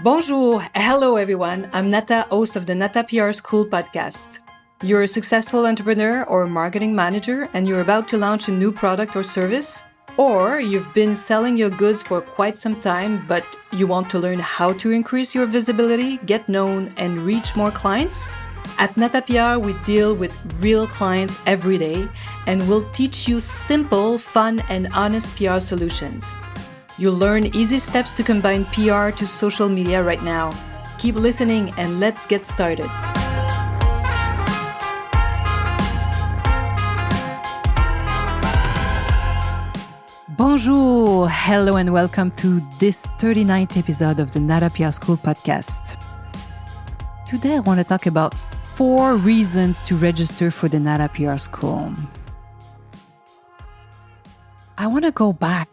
Bonjour, hello everyone. I'm Nata, host of the Nata PR School podcast. You're a successful entrepreneur or marketing manager and you're about to launch a new product or service, or you've been selling your goods for quite some time, but you want to learn how to increase your visibility, get known, and reach more clients? At Nata PR, we deal with real clients every day and we'll teach you simple, fun, and honest PR solutions. You'll learn easy steps to combine PR to social media right now. Keep listening and let's get started. Bonjour, hello and welcome to this 39th episode of the Nata PR School podcast. Today I want to talk about 4 reasons to register for the Nata PR School. I want to go back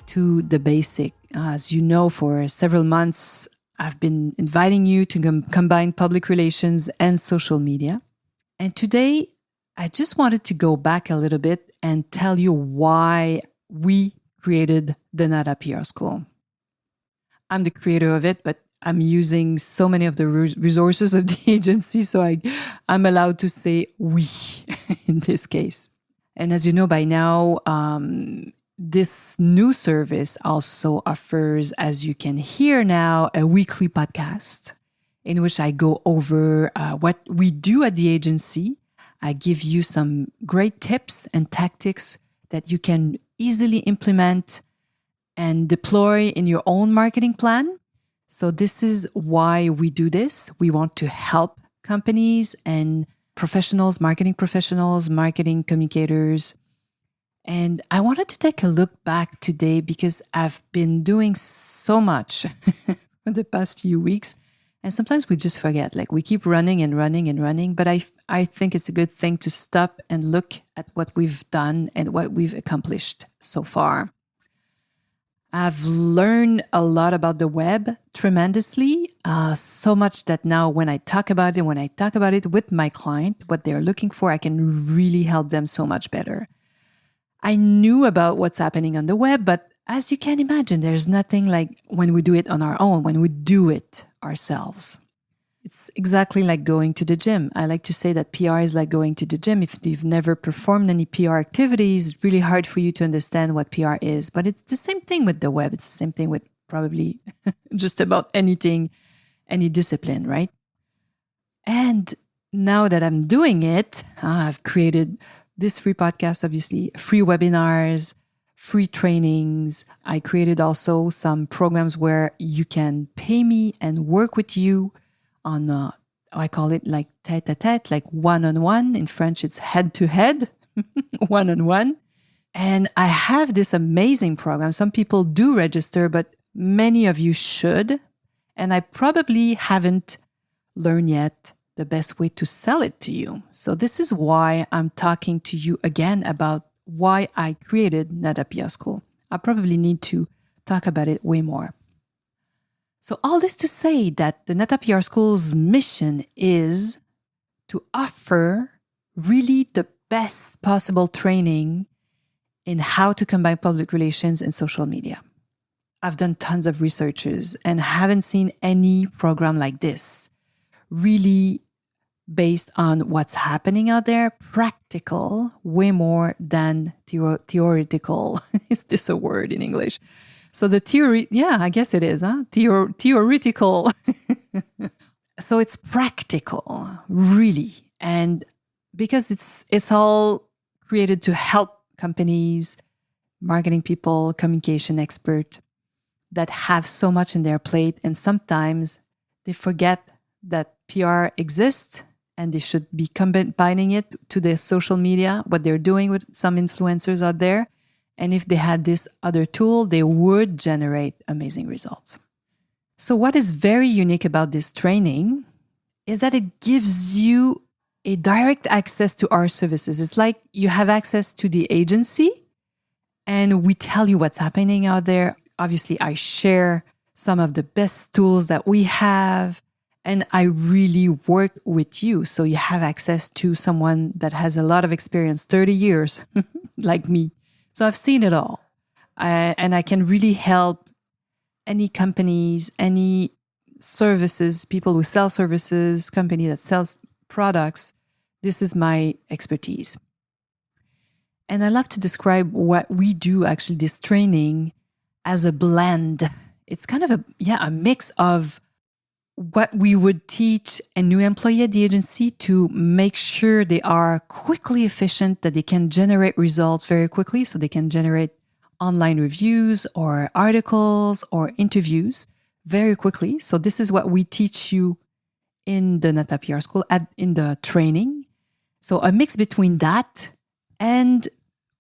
to the basic. As you know, for several months, I've been inviting you to combine public relations and social media. And today, I just wanted to go back a little bit and tell you why we created the Nata PR School. I'm the creator of it, but I'm using so many of the resources of the agency, so I'm allowed to say we in this case. And as you know by now, this new service also offers, as you can hear now, a weekly podcast in which I go over what we do at the agency. I give you some great tips and tactics that you can easily implement and deploy in your own marketing plan. So this is why we do this. We want to help companies and professionals, marketing communicators. And I wanted to take a look back today because I've been doing so much for the past few weeks. And sometimes we just forget, like we keep running. But I think it's a good thing to stop and look at what we've done and what we've accomplished so far. I've learned a lot about the web tremendously, so much that now when I talk about it with my client, what they're looking for, I can really help them so much better. I knew about what's happening on the web, but as you can imagine, there's nothing like when we do it on our own, when we do it ourselves. It's exactly like going to the gym. I like to say that PR is like going to the gym. If you've never performed any PR activities, it's really hard for you to understand what PR is. But it's the same thing with the web. It's the same thing with probably just about anything, any discipline, right? And now that I'm doing it, I've created this free podcast, obviously, free webinars, free trainings. I created also some programs where you can pay me and work with you on, I call it like tête-à-tête, like one-on-one. In French, it's head-to-head, one-on-one. And I have this amazing program. Some people do register, but many of you should. And I probably haven't learned yet the best way to sell it to you. So this is why I'm talking to you again about why I created Nata PR School. I probably need to talk about it way more. So all this to say that the Nata PR School's mission is to offer really the best possible training in how to combine public relations and social media. I've done tons of researches and haven't seen any program like this, really based on what's happening out there, practical, way more than theoretical. Is this a word in English? So the theory, yeah, I guess it is, theoretical. So it's practical, really. And because it's all created to help companies, marketing people, communication experts that have so much in their plate. And sometimes they forget that PR exists and they should be combining it to their social media, what they're doing with some influencers out there. And if they had this other tool, they would generate amazing results. So what is very unique about this training is that it gives you a direct access to our services. It's like you have access to the agency and we tell you what's happening out there. Obviously, I share some of the best tools that we have. And I really work with you. So you have access to someone that has a lot of experience, 30 years, like me. So I've seen it all. And I can really help any companies, any services, people who sell services, company that sells products. This is my expertise. And I love to describe what we do, actually, this training, as a blend. It's kind of a mix of what we would teach a new employee at the agency to make sure they are quickly efficient, that they can generate results very quickly, so they can generate online reviews or articles or interviews very quickly. So this is what we teach you in the Nata PR School, in the training. So a mix between that and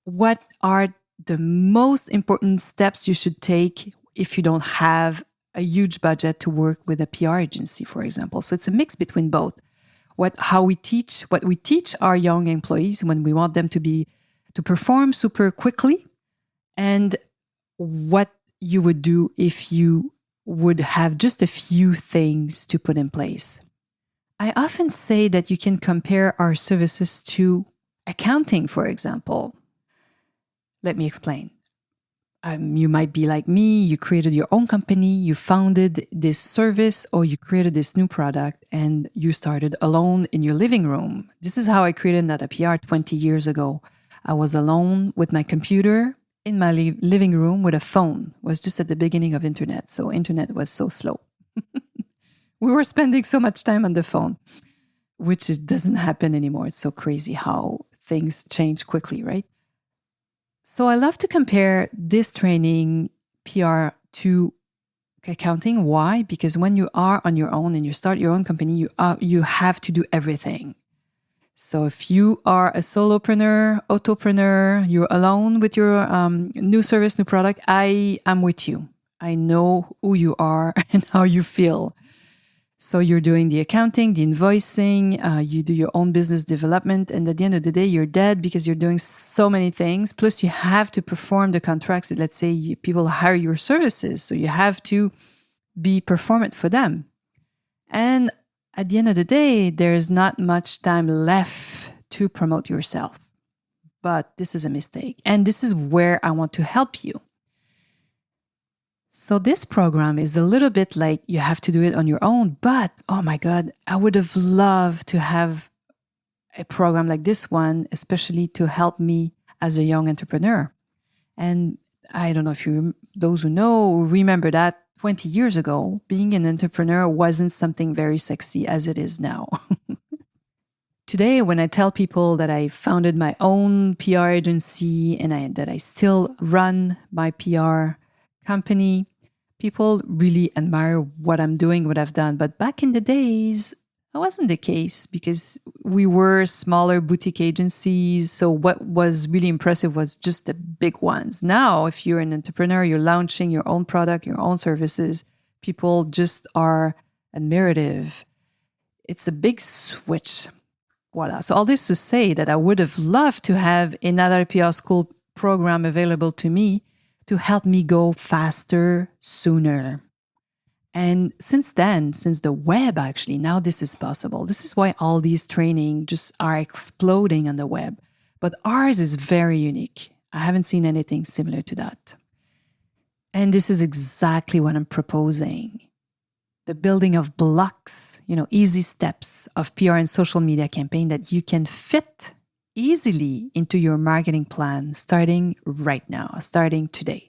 what are the most important steps you should take if you don't have a huge budget to work with a PR agency, for example. So it's a mix between both. What we teach our young employees when we want them to perform super quickly, and what you would do if you would have just a few things to put in place. I often say that you can compare our services to accounting, for example. Let me explain. You might be like me, you created your own company, you founded this service, or you created this new product, and you started alone in your living room. This is how I created Nata PR 20 years ago. I was alone with my computer in my living room with a phone. It was just at the beginning of internet, so internet was so slow. We were spending so much time on the phone, which doesn't happen anymore. It's so crazy how things change quickly, right? So I love to compare this training, PR, to accounting. Why? Because when you are on your own and you start your own company, you have to do everything. So if you are a solopreneur, autopreneur, you're alone with your new service, new product, I am with you. I know who you are and how you feel. So you're doing the accounting, the invoicing, you do your own business development, and at the end of the day, you're dead because you're doing so many things. Plus, you have to perform the contracts. Let's say people hire your services, so you have to be performant for them. And at the end of the day, there's not much time left to promote yourself. But this is a mistake. And this is where I want to help you. So this program is a little bit like you have to do it on your own, but oh my God, I would have loved to have a program like this one, especially to help me as a young entrepreneur. And I don't know if those who know, remember that 20 years ago, being an entrepreneur wasn't something very sexy as it is now. Today, when I tell people that I founded my own PR agency and that I still run my PR company, people really admire what I'm doing, what I've done. But back in the days, that wasn't the case because we were smaller boutique agencies. So what was really impressive was just the big ones. Now, if you're an entrepreneur, you're launching your own product, your own services, people just are admirative. It's a big switch. Voila. So all this to say that I would have loved to have another PR school program available to me to help me go faster, sooner. And since then, since the web actually, now this is possible. This is why all these training just are exploding on the web. But ours is very unique. I haven't seen anything similar to that. And this is exactly what I'm proposing. The building of blocks, easy steps of PR and social media campaign that you can fit easily into your marketing plan starting right now, starting today.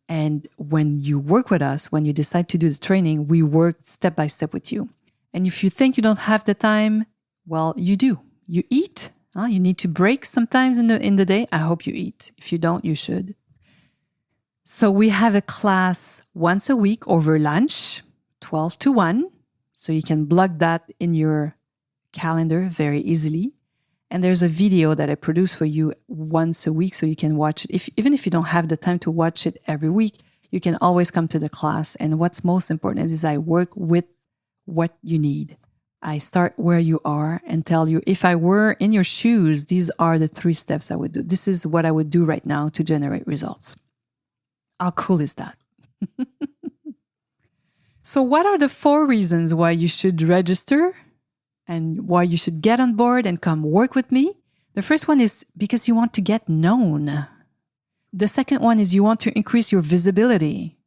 And when you work with us, when you decide to do the training, we work step by step with you. And if you think you don't have the time, well, you do. You eat. You need to break sometimes in the day. I hope you eat. If you don't, you should. So we have a class once a week over lunch, 12 to 1. So you can block that in your calendar very easily. And there's a video that I produce for you once a week so you can watch it. Even if you don't have the time to watch it every week, you can always come to the class. And what's most important is I work with what you need. I start where you are and tell you, if I were in your shoes, these are the 3 steps I would do. This is what I would do right now to generate results. How cool is that? So what are the 4 reasons why you should register and why you should get on board and come work with me? The first one is because you want to get known. The second one is you want to increase your visibility.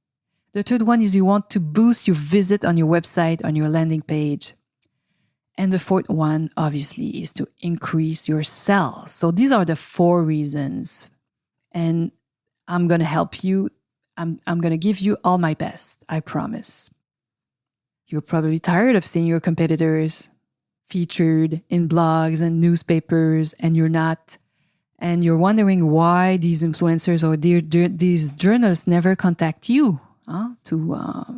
The third one is you want to boost your visit on your website, on your landing page. And the fourth one, obviously, is to increase your sales. So these are the 4 reasons. And I'm going to help you. I'm going to give you all my best, I promise. You're probably tired of seeing your competitors featured in blogs and newspapers, and you're not. And you're wondering why these influencers or these journalists never contact you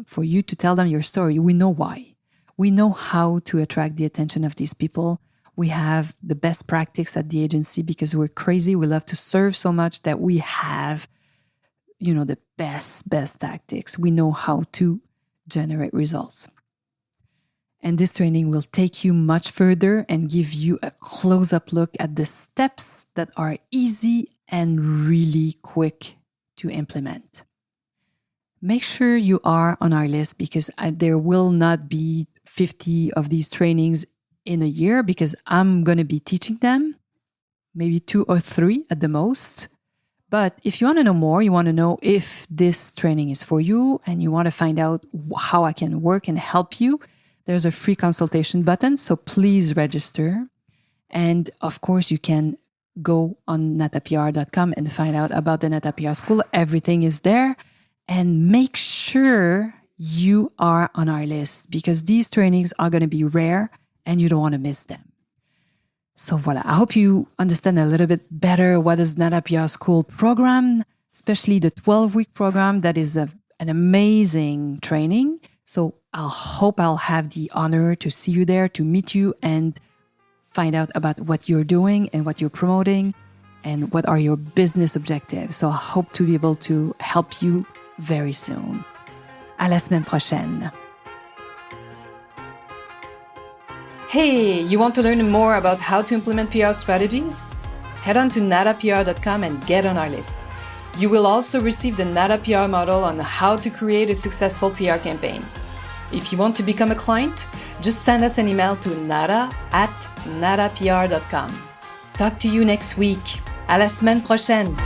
for you to tell them your story. We know why. We know how to attract the attention of these people. We have the best practice at the agency because we're crazy. We love to serve so much that we have, the best tactics. We know how to generate results. And this training will take you much further and give you a close-up look at the steps that are easy and really quick to implement. Make sure you are on our list because there will not be 50 of these trainings in a year because I'm going to be teaching them, maybe 2 or 3 at the most. But if you want to know more, you want to know if this training is for you and you want to find out how I can work and help you, there's a free consultation button. So please register. And of course, you can go on natapr.com and find out about the Nata PR School. Everything is there. And make sure you are on our list because these trainings are going to be rare and you don't want to miss them. So voila, I hope you understand a little bit better what is Nata PR School program, especially the 12-week program that is an amazing training. So I hope I'll have the honor to see you there, to meet you and find out about what you're doing and what you're promoting and what are your business objectives. So I hope to be able to help you very soon. À la semaine prochaine. Hey, you want to learn more about how to implement PR strategies? Head on to natapr.com and get on our list. You will also receive the Nata PR model on how to create a successful PR campaign. If you want to become a client, just send us an email to nata@natapr.com. Talk to you next week. À la semaine prochaine.